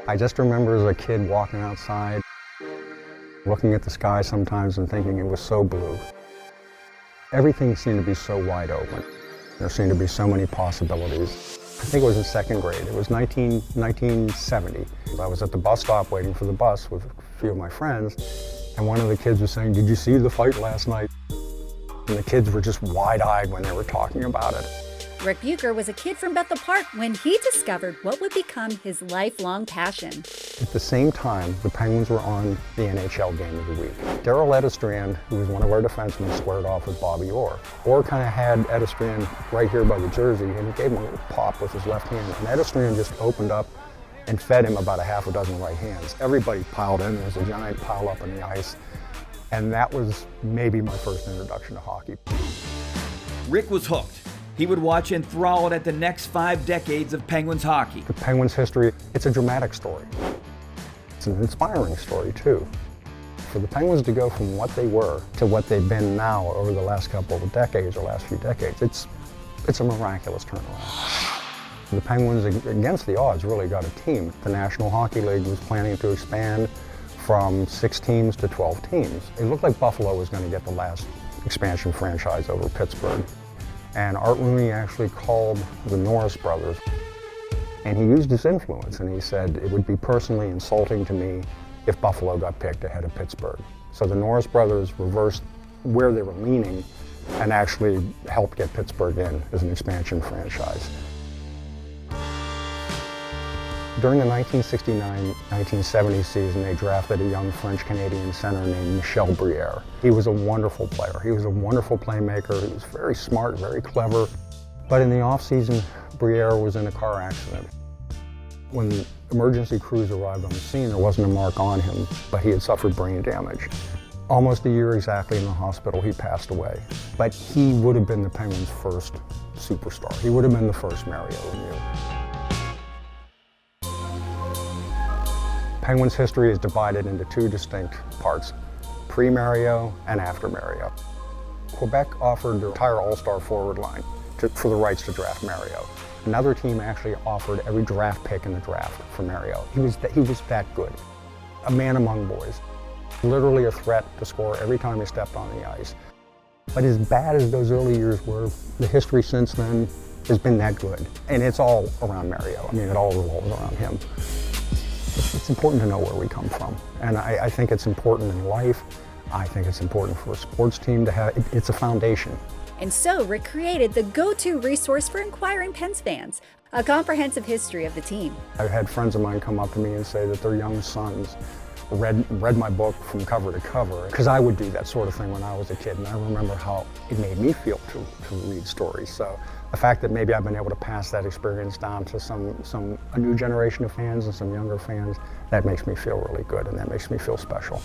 I just remember as a kid walking outside, looking at the sky sometimes and thinking it was so blue. Everything seemed to be so wide open. There seemed to be so many possibilities. I think it was in second grade. It was 1970. I was at the bus stop waiting for the bus with a few of my friends, and one of the kids was saying, "Did you see the fight last night?" And the kids were just wide-eyed when they were talking about it. Rick Buker was a kid from Bethel Park when he discovered what would become his lifelong passion. At the same time, the Penguins were on the NHL Game of the Week. Darryl Edestrand, who was one of our defensemen, squared off with Bobby Orr. Orr kind of had Edestrand right here by the jersey, and he gave him a little pop with his left hand. And Edestrand just opened up and fed him about a half a dozen right hands. Everybody piled in. There was a giant pile up on the ice. And that was maybe my first introduction to hockey. Rick was hooked. He would watch enthralled at the next 5 decades of Penguins hockey. The Penguins' history, it's a dramatic story. It's an inspiring story, too. For the Penguins to go from what they were to what they've been now over the last couple of decades, or last few decades, it's a miraculous turnaround. The Penguins, against the odds, really got a team. The National Hockey League was planning to expand from 6 teams to 12 teams. It looked like Buffalo was going to get the last expansion franchise over Pittsburgh. And Art Rooney actually called the Norris brothers, and he used his influence, and he said it would be personally insulting to me if Buffalo got picked ahead of Pittsburgh. So the Norris brothers reversed where they were leaning and actually helped get Pittsburgh in as an expansion franchise. During the 1969-1970 season, they drafted a young French-Canadian center named Michel Briere. He was a wonderful player. He was a wonderful playmaker. He was very smart, very clever. But in the off-season, Briere was in a car accident. When the emergency crews arrived on the scene, there wasn't a mark on him, but he had suffered brain damage. Almost a year exactly in the hospital, he passed away. But he would have been the Penguins' first superstar. He would have been the first Mario Lemieux. Penguins' history is divided into 2 distinct parts, pre-Mario and after Mario. Quebec offered their entire all-star forward line for the rights to draft Mario. Another team actually offered every draft pick in the draft for Mario. He was that good. A man among boys. Literally a threat to score every time he stepped on the ice. But as bad as those early years were, the history since then has been that good. And it's all around Mario. I mean, it all revolves around him. It's important to know where we come from, and I think it's important in life. I think it's important for a sports team to have, it's a foundation. And so Rick created the go-to resource for inquiring Pens fans, a comprehensive history of the team. I've had friends of mine come up to me and say that their young sons read my book from cover to cover, because I would do that sort of thing when I was a kid, and I remember how it made me feel to read stories. So the fact that maybe I've been able to pass that experience down to a new generation of fans and some younger fans, that makes me feel really good, and that makes me feel special.